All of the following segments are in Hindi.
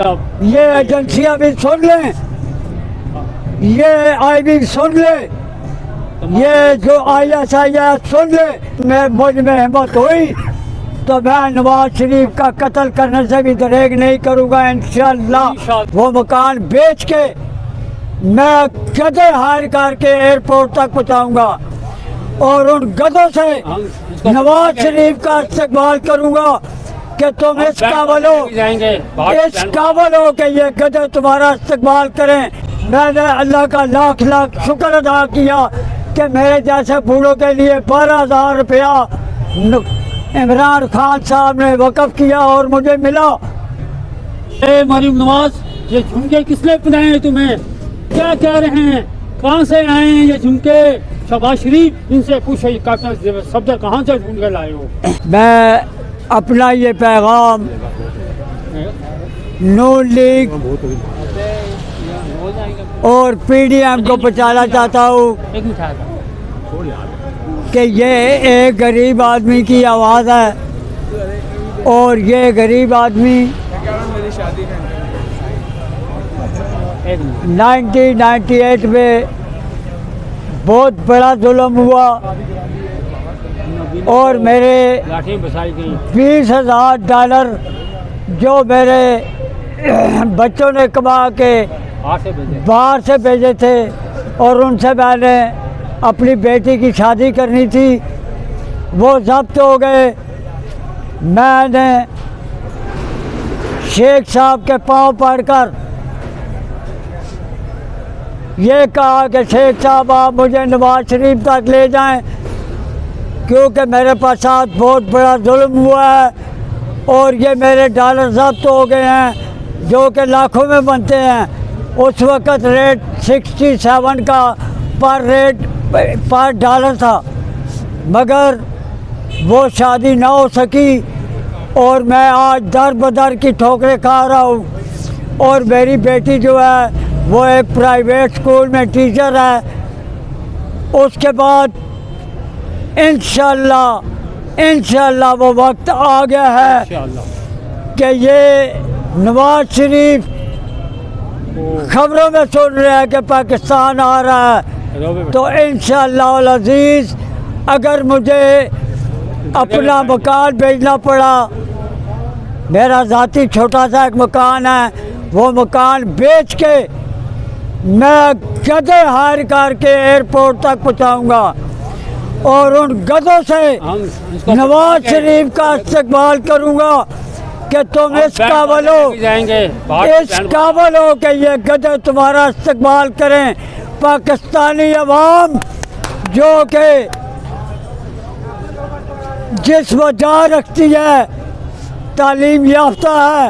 ये एजेंसियां भी सुन लें, ये IB सुन ले, ये जो ISI सुन ले। मैं मुझ में हिम्मत हुई तो मैं नवाज शरीफ का कत्ल करने से भी दरेग नहीं करूँगा इंशाअल्लाह। वो मकान बेच के मैं गधे हायर करके एयरपोर्ट तक पहुँचाऊँगा और उन गधों से नवाज शरीफ का इस्तेमाल करूँगा कि तुम इस काबिल हो कि ये गधे तुम्हारा इस्तेमाल करें। मैंने अल्लाह का लाख लाख शुक्र अदा किया कि मेरे जैसे बूढ़ों के लिए 12,000 रुपया इमरान खान साहब ने वक़्फ़ किया और मुझे मिला। मरीम नवाज, ये झुमके किसने पहनाए तुम्हें? क्या कह रहे हैं? कहाँ से आए हैं ये झुमके? शहबाज शरीफ, इनसे पूछो सफदर कहाँ से ढूंढ के लाए हो? मैं अपना ये पैगाम नून लीग और PDM को पहुँचाना चाहता हूँ कि ये एक गरीब आदमी की आवाज़ है और ये गरीब आदमी 1998 में बहुत बड़ा जुल्म हुआ और मेरे $20,000 जो मेरे बच्चों ने कमा के बाहर से भेजे थे और उनसे मैंने अपनी बेटी की शादी करनी थी, वो जब्त हो गए। मैंने शेख साहब के पांव पड़कर ये कहा कि शेख साहब आप मुझे नवाज शरीफ तक ले जाएं क्योंकि मेरे पास बहुत बड़ा जुल्म हुआ है और ये मेरे डॉलर जब्त हो गए हैं जो कि लाखों में बनते हैं। उस वक़्त रेट 67 का पर डॉलर था, मगर वो शादी ना हो सकी और मैं आज दर बदर की ठोकरें खा रहा हूँ। और मेरी बेटी जो है वो एक प्राइवेट स्कूल में टीचर है। उसके बाद इंशाल्लाह वो वक्त आ गया है कि ये नवाज शरीफ खबरों में सुन रहे हैं कि पाकिस्तान आ रहा है, तो इंशाअल्लाह अज़ीज़ अगर मुझे अपना मकान बेचना पड़ा, मेरा ज़ाती छोटा सा एक मकान है, वो मकान बेच के मैं गधे हायर करके एयरपोर्ट तक पहुँचाऊँगा और उन गधों से नवाज शरीफ का इस्तेमाल करूँगा कि तुम इस काबिल हो कि ये गधे तुम्हारा इस्तेमाल करें। पाकिस्तानी अवाम जो कि जिस वजह रखती है, तालीम याफ्ता है,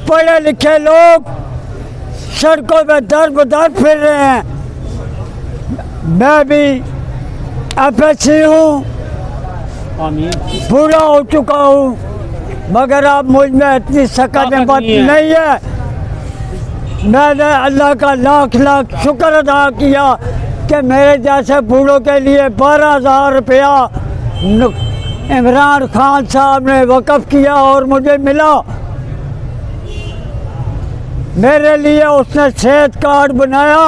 पढ़े लिखे लोग सड़कों में दर बदर फिर रहे हैं। मैं भी FSC हूँ, बूढ़ा हो चुका हूँ, मगर अब मुझ में इतनी सकत हिम्मत नहीं है। मैंने अल्लाह का लाख लाख शुक्र अदा किया कि मेरे जैसे बूढ़ों के लिए 12,000 रुपया इमरान खान साहब ने वक़्फ़ किया और मुझे मिला। मेरे लिए उसने सेहत कार्ड बनाया।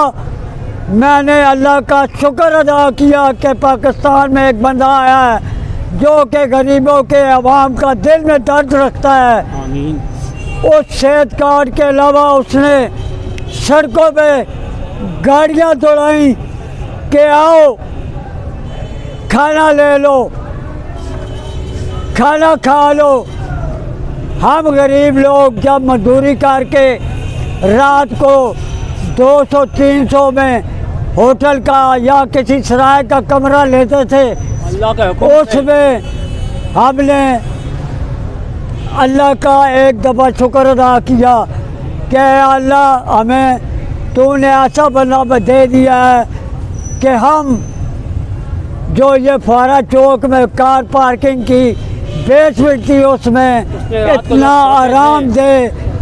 मैंने अल्लाह का शुक्र अदा किया कि पाकिस्तान में एक बंदा आया है जो कि गरीबों के अवाम का दिल में दर्द रखता है। आमीन। उस सेहत कार्ड के अलावा उसने सड़कों पे गाड़ियां दौड़ाई कि आओ खाना ले लो, खाना खा लो। हम गरीब लोग जब मजदूरी करके रात को 200-300 में होटल का या किसी सराय का कमरा लेते थे, उसमें हमने अल्लाह का एक दफ़ा शुक्र अदा किया कि अल्लाह हमें तूने ऐसा बना दे दिया है कि हम जो ये फारा चौक में कार पार्किंग की बेसमेंट थी उसमें इतना आराम दे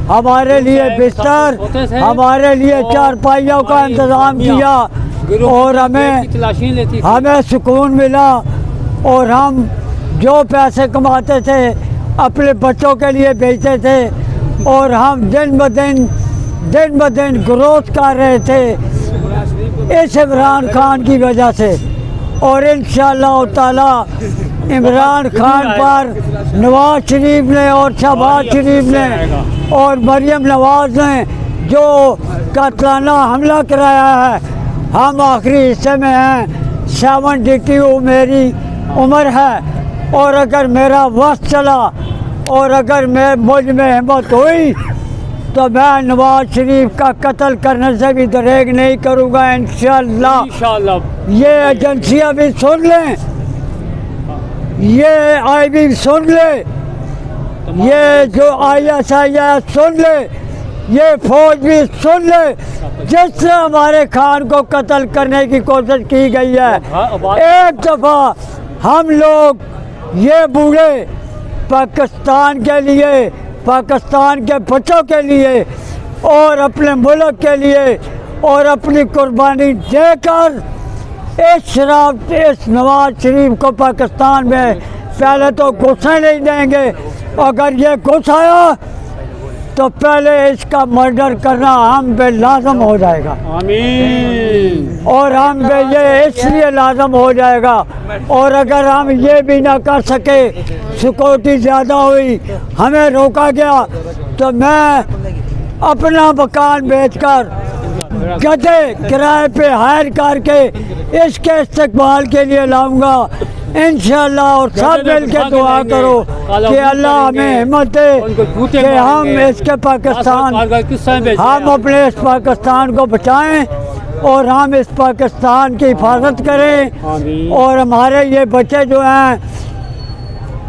हमारे लिए बिस्तर, हमारे लिए चारपाइयों का इंतज़ाम किया और हमें सुकून मिला। और हम जो पैसे कमाते थे अपने बच्चों के लिए भेजते थे और हम दिन ब दिन ग्रोथ कर रहे थे इस इमरान खान की वजह से। और इंशाअल्लाह ताला इमरान खान पर नवाज शरीफ ने और शहबाज शरीफ ने और मरियम नवाज ने जो कातलाना हमला कराया है, हम आखिरी हिस्से में हैं। 72 मेरी उम्र है और अगर मेरा वक्त चला और अगर मुझ में हिम्मत हुई तो मैं नवाज शरीफ का कत्ल करने से भी दरेग नहीं करूँगा इंशाअल्लाह। ये एजेंसियाँ भी सुन लें, ये IB सुन ले, ये जो ISI है सुन ले, ये फौज भी सुन ले। जिस तरह हमारे खान को कत्ल करने की कोशिश की गई है, एक दफ़ा हम लोग ये बूढ़े पाकिस्तान के लिए, पाकिस्तान के बच्चों के लिए और अपने मुल्क के लिए और अपनी कुर्बानी देकर इस नवाज शरीफ को पाकिस्तान में पहले तो घुसने नहीं देंगे। अगर ये घुस आया तो पहले इसका मर्डर करना हम पे लाजम हो जाएगा। आमीन। और हम पे ये इसलिए लाजम हो जाएगा। और अगर हम ये भी ना कर सके, सिक्योरिटी ज़्यादा हुई, हमें रोका गया, तो मैं अपना मकान बेचकर गधे किराए पे हायर करके इसके इस्तेमाल के लिए लाऊंगा इंशाअल्लाह। और सब मिल के दुआ करो कि अल्लाह हमें हिम्मत दे कि हम इसके पाकिस्तान, हम अपने इस पाकिस्तान को बचाएं और हम इस पाकिस्तान की हिफाजत करें। और हमारे ये बच्चे जो हैं,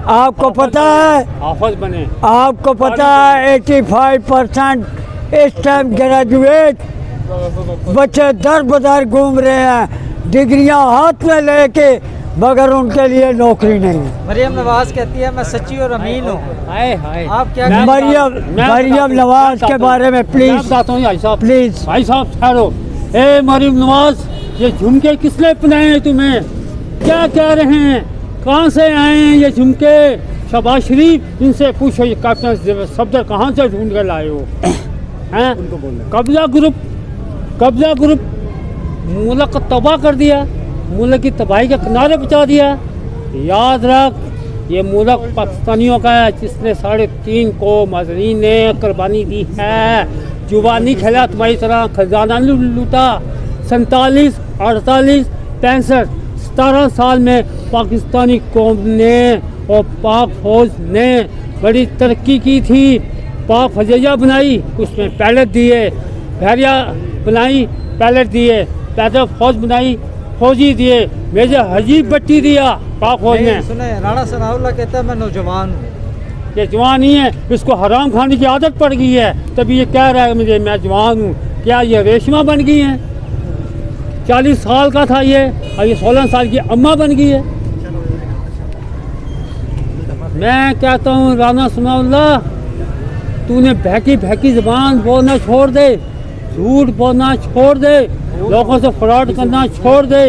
आपको पता है, आपको पता है 85% इस टाइम ग्रेजुएट बच्चे दर बदर घूम रहे हैं, डिग्रियां हाथ में लेके, मगर उनके लिए नौकरी नहीं है। मरियम नवाज कहती है मैं सच्ची और अमीन हूँ। आप क्या मरियम नवाज के बारे में प्लीज प्लीज भाई साहब ठहरो। ए मरियम नवाज, ये झुमके किसने पहनाए हैं तुम्हें? क्या कह रहे हैं? कहाँ से आए हैं ये झुमके? शहबाज शरीफ, इनसे पूछो ये कैप्टन सफदर कहाँ से ढूंढ कर लाए हो? हैं? कब्जा ग्रुप मुल्क को तबाह कर दिया, मुल्क की तबाही के किनारे पहुँचा दिया। याद रख, ये मुल्क पाकिस्तानियों का है जिसने 3.5 को मजरीन ने कुर्बानी दी है। जुआ नहीं खेला तुम्हारी तरह, खजाना नहीं लूटा। 47, 48, 65, 17 साल में पाकिस्तानी कौम ने और पाक फौज ने बड़ी तरक्की की थी। पाक फजैया बनाई, उसमें पैलेट दिए, बहरिया बनाई, पैलेट दिए, पैदल फौज बनाई, फौजी दिए, मेजर हजीब भट्टी दिया पाक फौज ने। सुने, राणा सनाउल्लाह कहता है मैं नौजवान हूँ। ये जवान ही है, इसको हराम खाने की आदत पड़ गई है, तभी ये कह रहा है मुझे मैं जवान हूँ। क्या ये रेशमा बन गई है? 40 साल का था ये, और ये 16 साल की अम्मा बन गई है। मैं कहता हूँ राणा सनाउल्लाह, तूने बहकी ज़बान बोलना छोड़ दे, झूठ बोलना छोड़ दे, लोगों से फ्रॉड करना छोड़ दे,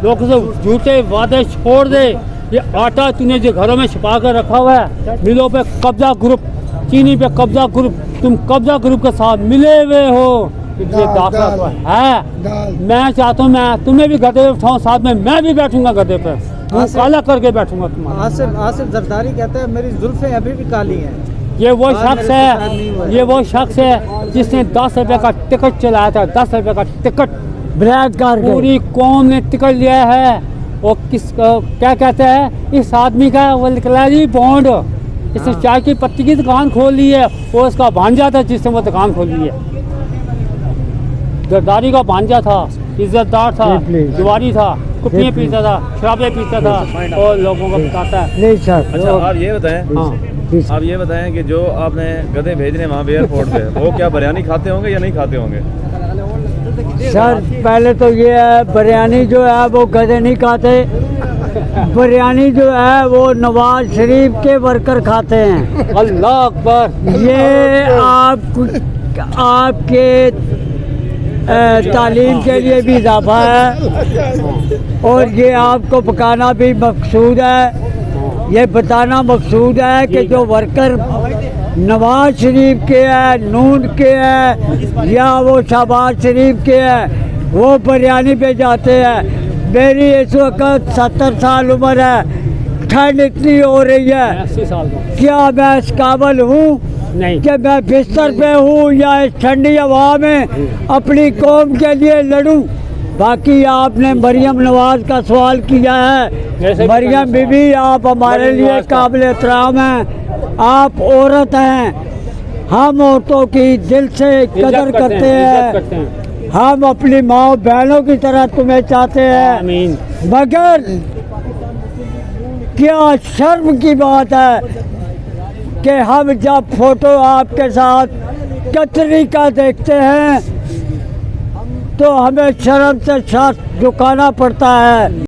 लोगों से झूठे वादे छोड़ दे। ये आटा तूने जो घरों में छिपा कर रखा हुआ है, मिलों पे कब्जा ग्रुप, चीनी पे कब्जा ग्रुप, तुम कब्जा ग्रुप के साथ मिले हुए हो। ये दाखिला तो है। मैं चाहता हूँ मैं तुम्हें भी गधे पे उठाऊँ, साथ में मैं भी बैठूंगा गधे पे, काला करके बैठूंगा तुम्हारा। आसिफ जरदारी कहता है मेरी जुल्फें अभी भी काली हैं। ये वो शख्स है, ये वो शख्स है जिसने 10 रुपये का टिकट चलाया था। 10 रुपये का टिकट ब्लैक कर पूरी कौम ने टिकट लिया है। और क्या कहते हैं इस आदमी का, वो निकला जी बॉन्ड। इसने चाय की पत्ती की दुकान खोल ली है, वो उसका भांजा था जिसने वो दुकान खोल ली है। जरदारी का भांजा था, इज्जतदार था, जुआरी था, कुपियाँ पीता था, शराबें पीता था और लोगों को बताता है। नहीं सर। अच्छा आप ये बताएं, हाँ आप ये बताएं कि जो आपने गधे भेज रहे हैं वहाँ पे एयरपोर्ट पे, वो क्या बिरयानी खाते होंगे या नहीं खाते होंगे? सर पहले तो ये है, बिरयानी जो है वो गधे नहीं खाते, बिरयानी जो है वो नवाज शरीफ के वर्कर खाते हैं। अल्लाह अकबर। ये आपके तालीम के लिए भी इजाफा है और ये आपको पकाना भी मकसूद है। ये बताना मकसूद है कि जो वर्कर नवाज शरीफ के है, नून के है या वो शहबाज शरीफ के है, वो बिरयानी पे जाते हैं। मेरी इस वक्त 70 साल उम्र है, ठंड इतनी हो रही है, 80 साल का क्या मैं इस काबिल हूँ नहीं। कि मैं बिस्तर पे हूँ या इस ठंडी हवा में अपनी कौम के लिए लड़ूं? बाकी आपने मरियम नवाज का सवाल किया जैसे है। कि मरियम मैंने बीबी आप हमारे मरियम लिए नवाज का। काबिल एहतराम हैं। आप औरत हैं, हम औरतों की दिल से कदर करते इज्जत करते हैं। हैं। हम अपनी माँ बहनों की तरह तुम्हें चाहते हैं, आमीन। मगर क्या शर्म की बात है कि हम जब फोटो आपके साथ कतरी का देखते हैं तो हमें शर्म से सर झुकाना पड़ता है।